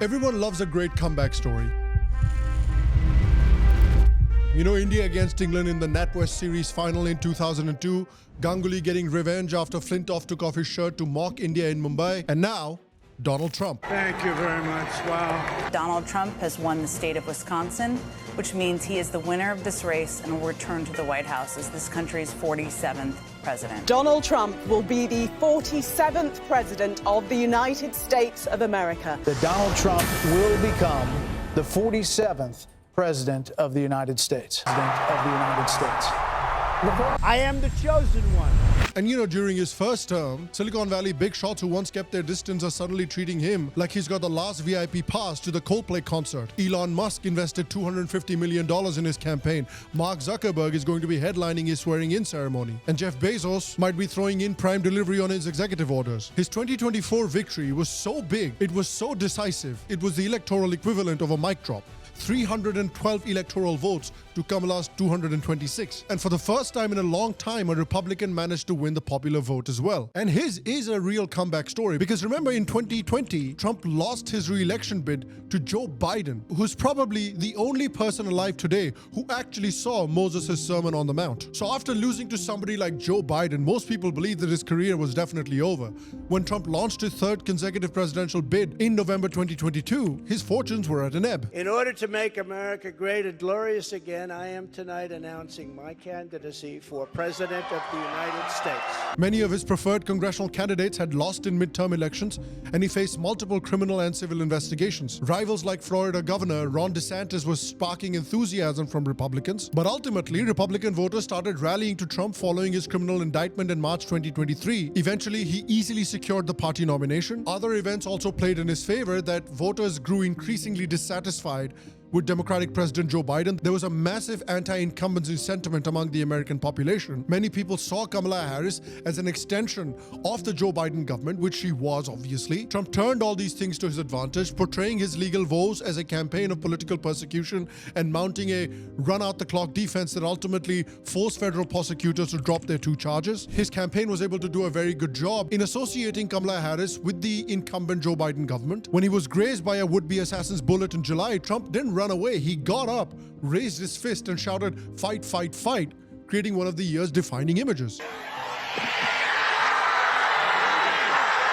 Everyone loves a great comeback story. You know, India against England in the NatWest Series final in 2002, Ganguly getting revenge after Flintoff took off his shirt to mock India in Mumbai, and now, Donald Trump. Thank you very much. Wow. Donald Trump has won the state of Wisconsin, which means he is the winner of this race and will return to the White House as this country's 47th president. Donald Trump will be the 47th president of the United States of America. That Donald Trump will become the 47th president of the United States. I am the chosen one. And you know, during his first term, Silicon Valley big shots who once kept their distance are suddenly treating him like he's got the last VIP pass to the Coldplay concert. Elon Musk invested $250 million in his campaign. Mark Zuckerberg is going to be headlining his swearing-in ceremony. And Jeff Bezos might be throwing in prime delivery on his executive orders. His 2024 victory was so big, it was so decisive, it was the electoral equivalent of a mic drop. 312 electoral votes to Kamala's 226. And for the first time in a long time, a Republican managed to win the popular vote as well. And his is a real comeback story, because remember in 2020, Trump lost his re-election bid to Joe Biden, who's probably the only person alive today who actually saw Moses' Sermon on the Mount. So after losing to somebody like Joe Biden, most people believe that his career was definitely over. When Trump launched his third consecutive presidential bid in November 2022, his fortunes were at an ebb. In order to make America great and glorious again, I am tonight announcing my candidacy for President of the United States. Many of his preferred congressional candidates had lost in midterm elections, and he faced multiple criminal and civil investigations. Rivals like Florida Governor Ron DeSantis was sparking enthusiasm from Republicans, but ultimately, Republican voters started rallying to Trump following his criminal indictment in March 2023. Eventually, he easily secured the party nomination. Other events also played in his favor that voters grew increasingly dissatisfied with Democratic President Joe Biden. There was a massive anti-incumbency sentiment among the American population. Many people saw Kamala Harris as an extension of the Joe Biden government, which she was obviously. Trump turned all these things to his advantage, portraying his legal woes as a campaign of political persecution and mounting a run-out-the-clock defense that ultimately forced federal prosecutors to drop their 2 charges. His campaign was able to do a very good job in associating Kamala Harris with the incumbent Joe Biden government. When he was grazed by a would-be assassin's bullet in July, Trump didn't run away. He got up, raised his fist, and shouted, "Fight, fight, fight," creating one of the year's defining images.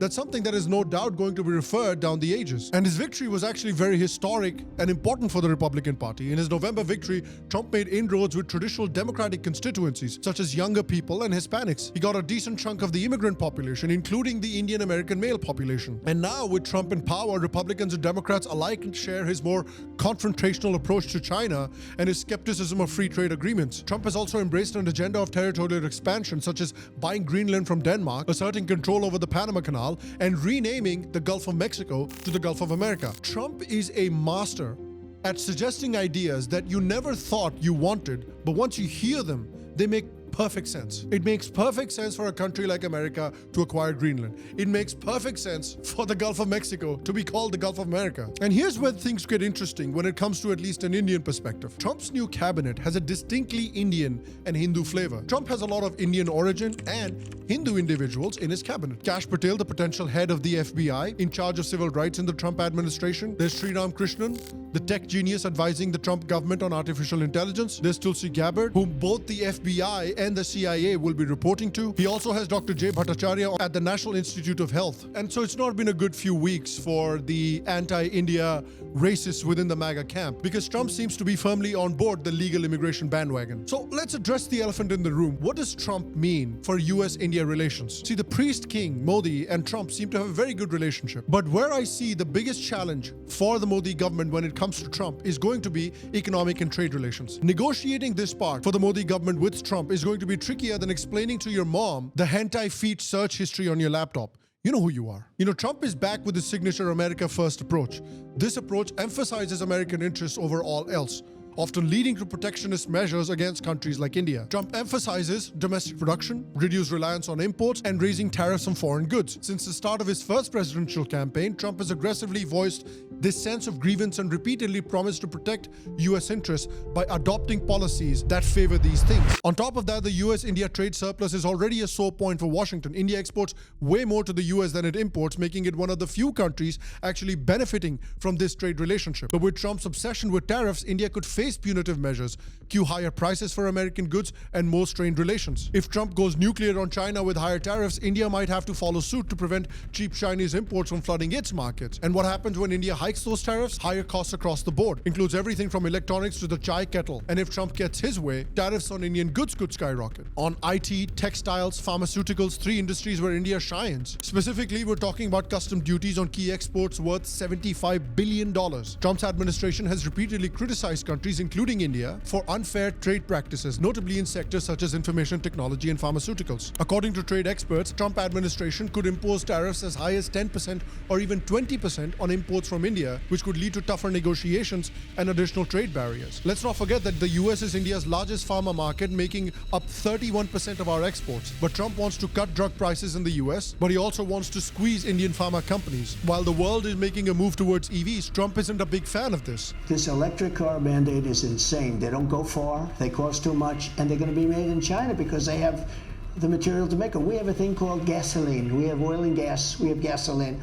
That's something that is no doubt going to be referred down the ages. And his victory was actually very historic and important for the Republican Party. In his November victory, Trump made inroads with traditional Democratic constituencies, such as younger people and Hispanics. He got a decent chunk of the immigrant population, including the Indian American male population. And now, with Trump in power, Republicans and Democrats alike share his more confrontational approach to China and his skepticism of free trade agreements. Trump has also embraced an agenda of territorial expansion, such as buying Greenland from Denmark, asserting control over the Panama Canal, and renaming the Gulf of Mexico to the Gulf of America. Trump is a master at suggesting ideas that you never thought you wanted, but once you hear them, they make perfect sense. It makes perfect sense for a country like America to acquire Greenland. It makes perfect sense for the Gulf of Mexico to be called the Gulf of America. And here's where things get interesting when it comes to at least an Indian perspective. Trump's new cabinet has a distinctly Indian and Hindu flavor. Trump has a lot of Indian origin and Hindu individuals in his cabinet. Kash Patel, the potential head of the FBI in charge of civil rights in the Trump administration. There's Sriram Krishnan, the tech genius advising the Trump government on artificial intelligence. There's Tulsi Gabbard, whom both the FBI and the CIA will be reporting to. He also has Dr. Jay Bhattacharya at the National Institute of Health. And so it's not been a good few weeks for the anti-India racists within the MAGA camp, because Trump seems to be firmly on board the legal immigration bandwagon. So let's address the elephant in the room. What does Trump mean for US-India relations? See, the priest king, Modi, and Trump seem to have a very good relationship. But where I see the biggest challenge for the Modi government when it comes to Trump is going to be economic and trade relations. Negotiating this part for the Modi government with Trump is going to be trickier than explaining to your mom the hentai feet search history on your laptop. You know who you are. You know, Trump is back with his signature America First approach. This approach emphasizes American interests over all else. often leading to protectionist measures against countries like India. Trump emphasizes domestic production, reduced reliance on imports, and raising tariffs on foreign goods. Since the start of his first presidential campaign, Trump has aggressively voiced this sense of grievance and repeatedly promised to protect US interests by adopting policies that favor these things. On top of that, the US-India trade surplus is already a sore point for Washington. India exports way more to the US than it imports, making it one of the few countries actually benefiting from this trade relationship. But with Trump's obsession with tariffs, India could face punitive measures, cue higher prices for American goods, and more strained relations. If Trump goes nuclear on China with higher tariffs, India might have to follow suit to prevent cheap Chinese imports from flooding its markets. And what happens when India hikes those tariffs? Higher costs across the board. Includes everything from electronics to the chai kettle. And if Trump gets his way, tariffs on Indian goods could skyrocket. On IT, textiles, pharmaceuticals, three industries where India shines. Specifically, we're talking about custom duties on key exports worth $75 billion. Trump's administration has repeatedly criticized countries, including India, for unfair trade practices, notably in sectors such as information technology and pharmaceuticals. According to trade experts, Trump administration could impose tariffs as high as 10% or even 20% on imports from India, which could lead to tougher negotiations and additional trade barriers. Let's not forget that the US is India's largest pharma market, making up 31% of our exports. But Trump wants to cut drug prices in the US, but he also wants to squeeze Indian pharma companies. While the world is making a move towards EVs, Trump isn't a big fan of this. This electric car mandate is insane. They don't go far, they cost too much, and they're going to be made in China because they have the material to make them. We have a thing called gasoline. We have oil and gas, we have gasoline.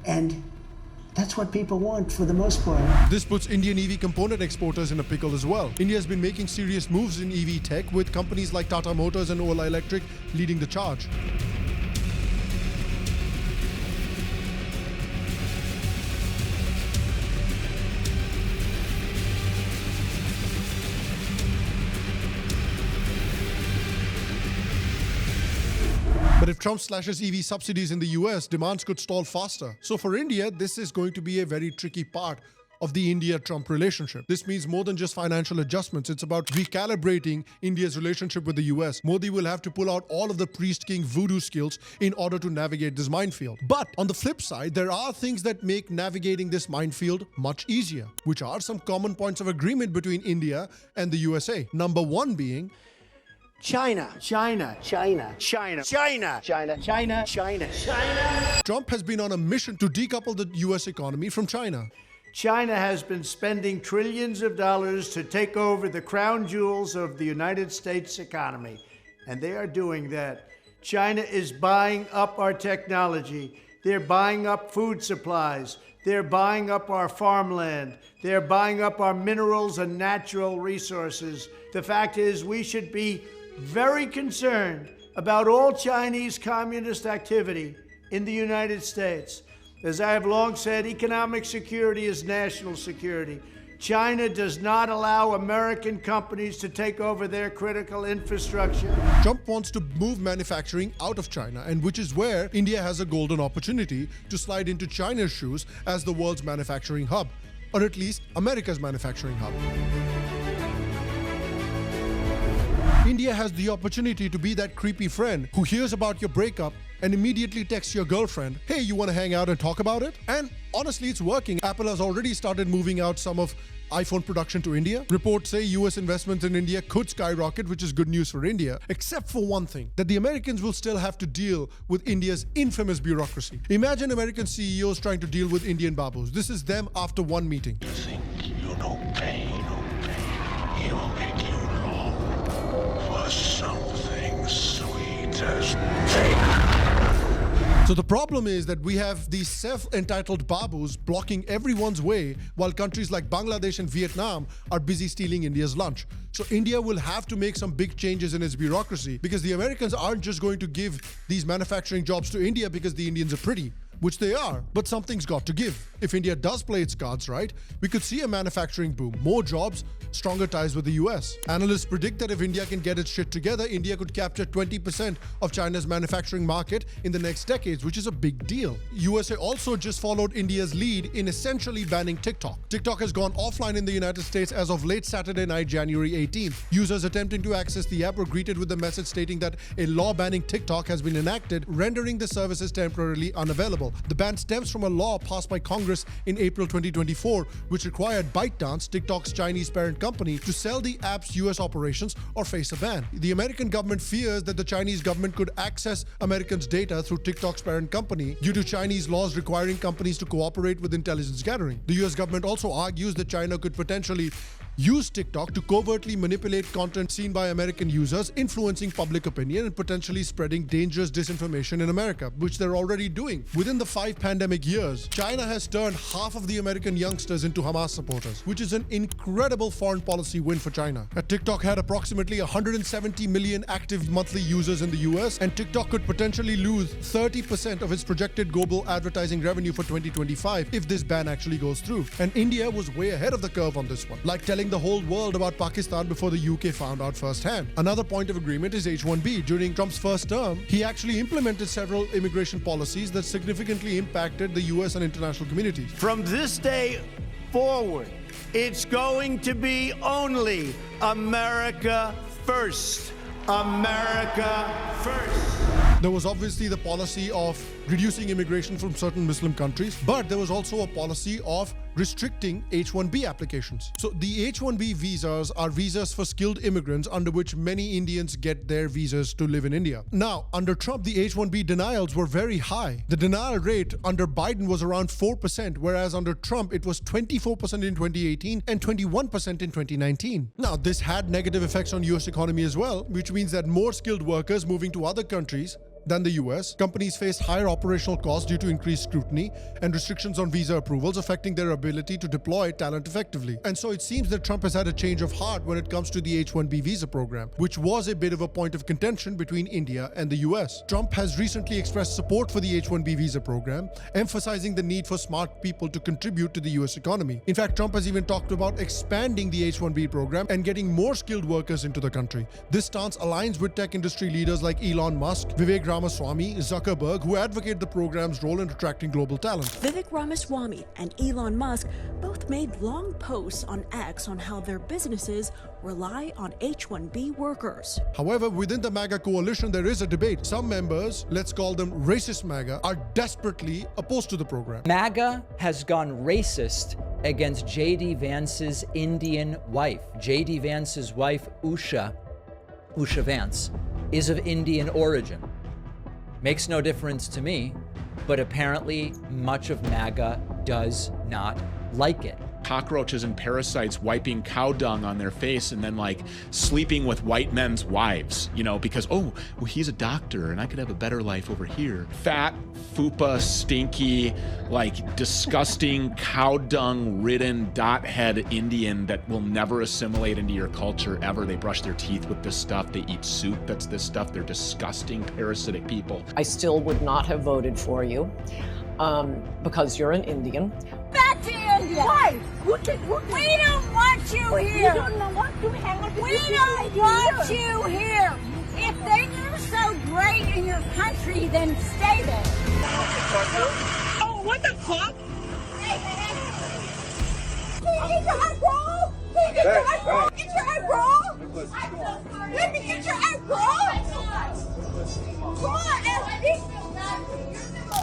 And that's what people want for the most part. This puts Indian EV component exporters in a pickle as well. India has been making serious moves in EV tech, with companies like Tata Motors and Ola Electric leading the charge. But if Trump slashes EV subsidies in the US, demands could stall faster. So for India, this is going to be a very tricky part of the India-Trump relationship. This means more than just financial adjustments. It's about recalibrating India's relationship with the US. Modi will have to pull out all of the priest-king voodoo skills in order to navigate this minefield. But on the flip side, there are things that make navigating this minefield much easier, which are some common points of agreement between India and the USA. Number one being China. China. China. China. China. China. China. China. China. Trump has been on a mission to decouple the US economy from China. China has been spending trillions of dollars to take over the crown jewels of the United States economy, and they are doing that. China is buying up our technology. They're buying up food supplies. They're buying up our farmland. They're buying up our minerals and natural resources. The fact is, we should be very concerned about all Chinese communist activity in the United States. As I have long said, economic security is national security. China does not allow American companies to take over their critical infrastructure. Trump wants to move manufacturing out of China, and which is where India has a golden opportunity to slide into China's shoes as the world's manufacturing hub, or at least America's manufacturing hub. India has the opportunity to be that creepy friend who hears about your breakup and immediately texts your girlfriend, hey, you want to hang out and talk about it? And honestly, it's working. Apple has already started moving out some of iPhone production to India. Reports say US investments in India could skyrocket, which is good news for India, except for one thing, that the Americans will still have to deal with India's infamous bureaucracy. Imagine American CEOs trying to deal with Indian babus. This is them after one meeting. You think you know pain, he will make you long for something sweet as pain. So the problem is that we have these self-entitled babus blocking everyone's way while countries like Bangladesh and Vietnam are busy stealing India's lunch. So India will have to make some big changes in its bureaucracy, because the Americans aren't just going to give these manufacturing jobs to India because the Indians are pretty, which they are, but something's got to give. If India does play its cards right, we could see a manufacturing boom, more jobs, stronger ties with the US. Analysts predict that if India can get its shit together, India could capture 20% of China's manufacturing market in the next decades, which is a big deal. USA also just followed India's lead in essentially banning TikTok. TikTok has gone offline in the United States as of late Saturday night, January 18th. Users attempting to access the app were greeted with the message stating that a law banning TikTok has been enacted, rendering the services temporarily unavailable. April. The ban stems from a law passed by Congress in April 2024, which required ByteDance, TikTok's Chinese parent company, to sell the app's US operations or face a ban. The American government fears that the Chinese government could access Americans' data through TikTok's parent company due to Chinese laws requiring companies to cooperate with intelligence gathering. The US government also argues that China could potentially use TikTok to covertly manipulate content seen by American users, influencing public opinion and potentially spreading dangerous disinformation in America, which they're already doing. Within the 5 pandemic years, China has turned half of the American youngsters into Hamas supporters, which is an incredible foreign policy win for China. TikTok had approximately 170 million active monthly users in the US, and TikTok could potentially lose 30% of its projected global advertising revenue for 2025 if this ban actually goes through. And India was way ahead of the curve on this one, like telling the whole world about Pakistan before the UK found out firsthand. Another point of agreement is H-1B. During Trump's first term, he actually implemented several immigration policies that significantly impacted the US and international communities. From this day forward, it's going to be only America first. America first. There was obviously the policy of reducing immigration from certain Muslim countries, but there was also a policy of restricting H-1B applications. So the H-1B visas are visas for skilled immigrants under which many Indians get their visas to live in India. Now, under Trump, the H-1B denials were very high. The denial rate under Biden was around 4%, whereas under Trump, it was 24% in 2018 and 21% in 2019. Now, this had negative effects on US economy as well, which means that more skilled workers moving to other countries than the US. Companies faced higher operational costs due to increased scrutiny and restrictions on visa approvals, affecting their ability to deploy talent effectively. And so it seems that Trump has had a change of heart when it comes to the H-1B visa program, which was a bit of a point of contention between India and the US. Trump has recently expressed support for the H-1B visa program, emphasizing the need for smart people to contribute to the US economy. In fact, Trump has even talked about expanding the H-1B program and getting more skilled workers into the country. This stance aligns with tech industry leaders like Elon Musk, Vivek Ramaswamy, Zuckerberg, who advocate the program's role in attracting global talent. Vivek Ramaswamy and Elon Musk both made long posts on X on how their businesses rely on H-1B workers. However, within the MAGA coalition, there is a debate. Some members, let's call them racist MAGA, are desperately opposed to the program. MAGA has gone racist against J.D. Vance's Indian wife. J.D. Vance's wife, Usha Vance, is of Indian origin. Makes no difference to me, but apparently much of MAGA does not like it. Cockroaches and parasites wiping cow dung on their face and then like sleeping with white men's wives, you know, because, oh, well, he's a doctor and I could have a better life over here. Fat, fupa, stinky, like disgusting cow dung ridden dot head Indian that will never assimilate into your culture ever. They brush their teeth with this stuff. They eat soup that's this stuff. They're disgusting, parasitic people. I still would not have voted for you because you're an Indian. Back to India. Why? We don't want you here. We don't want you here. If they do so great in your country, then stay there. Oh, what the fuck? Can you get your eyebrow? Can you get your eyebrow? Get your eyebrow? Let me get your eyebrow. Come on, Ashley.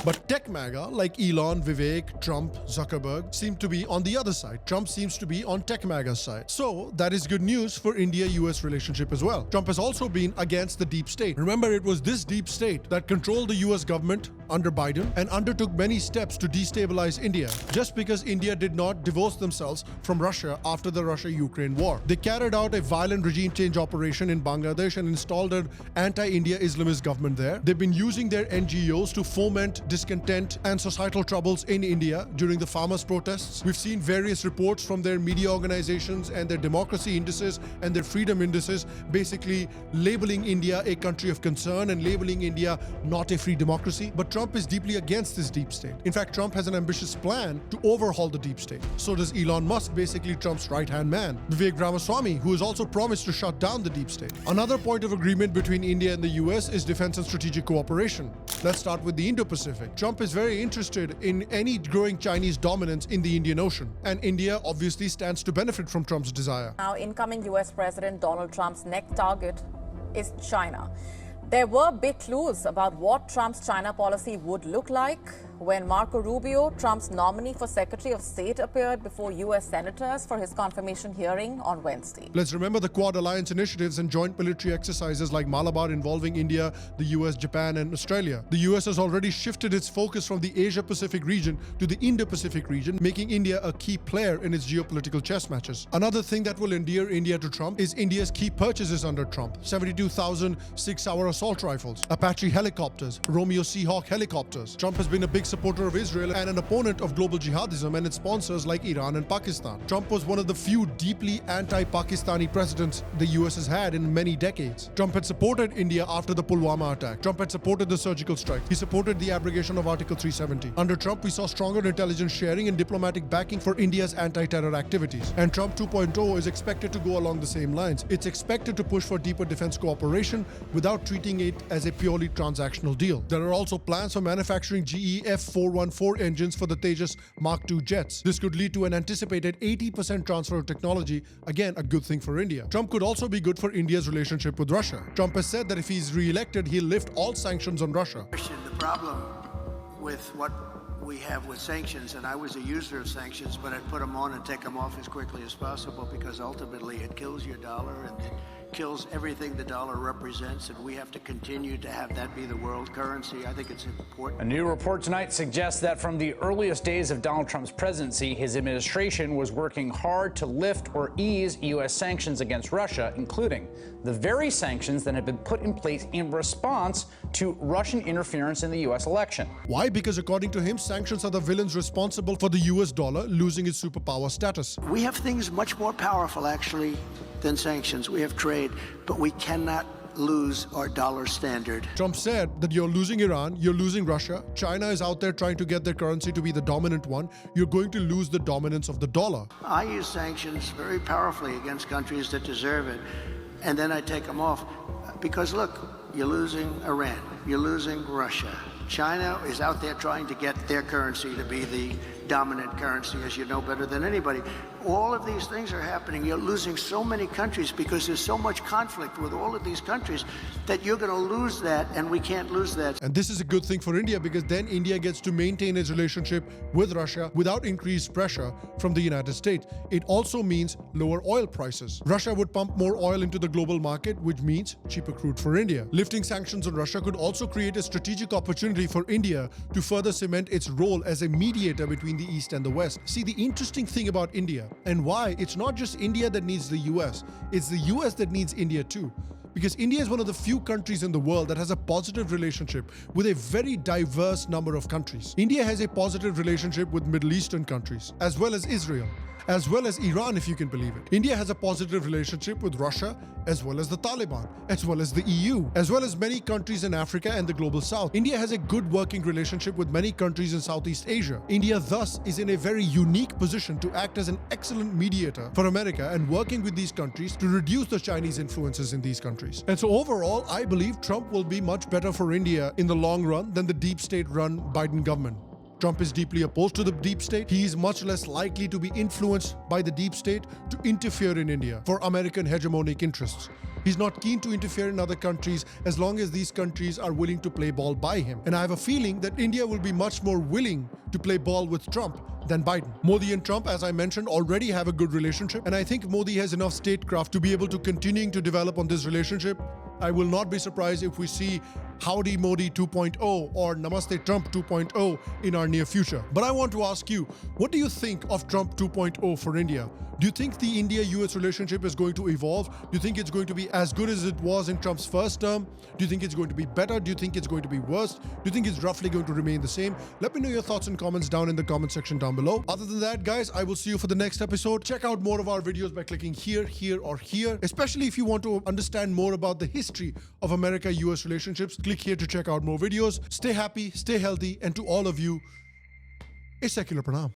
But tech MAGA, like Elon, Vivek, Trump, Zuckerberg, seem to be on the other side. Trump seems to be on tech MAGA's side. So that is good news for India-US relationship as well. Trump has also been against the deep state. Remember, it was this deep state that controlled the US government under Biden and undertook many steps to destabilize India, just because India did not divorce themselves from Russia after the Russia-Ukraine war. They carried out a violent regime change operation in Bangladesh and installed an anti-India Islamist government there. They've been using their NGOs to foment discontent and societal troubles in India during the farmers' protests. We've seen various reports from their media organizations and their democracy indices and their freedom indices basically labeling India a country of concern and labeling India not a free democracy. But Trump is deeply against this deep state. In fact, Trump has an ambitious plan to overhaul the deep state. So does Elon Musk, basically Trump's right-hand man. Vivek Ramaswamy, who has also promised to shut down the deep state. Another point of agreement between India and the US is defense and strategic cooperation. Let's start with the Indo-Pacific. Trump is very interested in any growing Chinese dominance in the Indian Ocean, and India obviously stands to benefit from Trump's desire. Now, incoming US President Donald Trump's next target is China. There were big clues about what Trump's China policy would look like. when Marco Rubio, Trump's nominee for Secretary of State, appeared before U.S. senators for his confirmation hearing on Wednesday. Let's remember the Quad Alliance initiatives and joint military exercises like Malabar involving India, the US, Japan, and Australia. The US has already shifted its focus from the Asia-Pacific region to the Indo-Pacific region, making India a key player in its geopolitical chess matches. Another thing that will endear India to Trump is India's key purchases under Trump: 72,000 six-hour assault rifles, Apache helicopters, Romeo Seahawk helicopters. Trump has been a big supporter of Israel and an opponent of global jihadism and its sponsors like Iran and Pakistan. Trump was one of the few deeply anti-Pakistani presidents the US has had in many decades. Trump had supported India after the Pulwama attack. Trump had supported the surgical strike. He supported the abrogation of Article 370. Under Trump, we saw stronger intelligence sharing and diplomatic backing for India's anti-terror activities. And Trump 2.0 is expected to go along the same lines. It's expected to push for deeper defense cooperation without treating it as a purely transactional deal. There are also plans for manufacturing GE F414 engines for the Tejas Mark II jets. This could lead to an anticipated 80% transfer of technology, again a good thing for India. Trump could also be good for India's relationship with Russia. Trump has said that if he's re-elected, he'll lift all sanctions on Russia. The problem with what we have with sanctions, and I was a user of sanctions, but I'd put them on and take them off as quickly as possible because ultimately it kills your dollar and it kills everything the dollar represents, and we have to continue to have that be the world currency. I think it's important. A new report tonight suggests that from the earliest days of Donald Trump's presidency, his administration was working hard to lift or ease U.S. sanctions against Russia, including the very sanctions that had been put in place in response to Russian interference in the U.S. election. Why? Because according to him, sanctions are the villains responsible for the U.S. dollar losing its superpower status. We have things much more powerful, actually, than sanctions. We have trade, but we cannot lose our dollar standard. Trump said that you're losing Iran, you're losing Russia, China is out there trying to get their currency to be the dominant one, you're going to lose the dominance of the dollar. I use sanctions very powerfully against countries that deserve it, and then I take them off. Because look, you're losing Iran, you're losing Russia. China is out there trying to get their currency to be the dominant currency, as you know better than anybody. All of these things are happening. You're losing so many countries because there's so much conflict with all of these countries that you're going to lose that, and we can't lose that. And this is a good thing for India because then India gets to maintain its relationship with Russia without increased pressure from the United States. It also means lower oil prices. Russia would pump more oil into the global market, which means cheaper crude for India. Lifting sanctions on Russia could also create a strategic opportunity for India to further cement its role as a mediator between the East and the West. See, the interesting thing about India and why it's not just India that needs the US, it's the US that needs India too. Because India is one of the few countries in the world that has a positive relationship with a very diverse number of countries. India has a positive relationship with Middle Eastern countries, as well as Israel, as well as Iran, if you can believe it. India has a positive relationship with Russia, as well as the Taliban, as well as the EU, as well as many countries in Africa and the global south. India has a good working relationship with many countries in Southeast Asia. India thus is in a very unique position to act as an excellent mediator for America and working with these countries to reduce the Chinese influences in these countries. And so overall, I believe Trump will be much better for India in the long run than the deep state-run Biden government. Trump is deeply opposed to the deep state. He is much less likely to be influenced by the deep state to interfere in India for American hegemonic interests. He's not keen to interfere in other countries as long as these countries are willing to play ball by him. And I have a feeling that India will be much more willing to play ball with Trump than Biden. Modi and Trump, as I mentioned, already have a good relationship, and I think Modi has enough statecraft to be able to continue to develop on this relationship. I will not be surprised if we see Howdy Modi 2.0 or Namaste Trump 2.0 in our near future. But I want to ask you, what do you think of Trump 2.0 for India? Do you think the India-US relationship is going to evolve? Do you think it's going to be as good as it was in Trump's first term? Do you think it's going to be better? Do you think it's going to be worse? Do you think it's roughly going to remain the same? Let me know your thoughts and comments down in the comment section down below. Other than that, guys, I will see you for the next episode. Check out more of our videos by clicking here, here, or here. Especially if you want to understand more about the history of America-US relationships, click here to check out more videos. Stay happy, stay healthy, and to all of you, a secular pranam.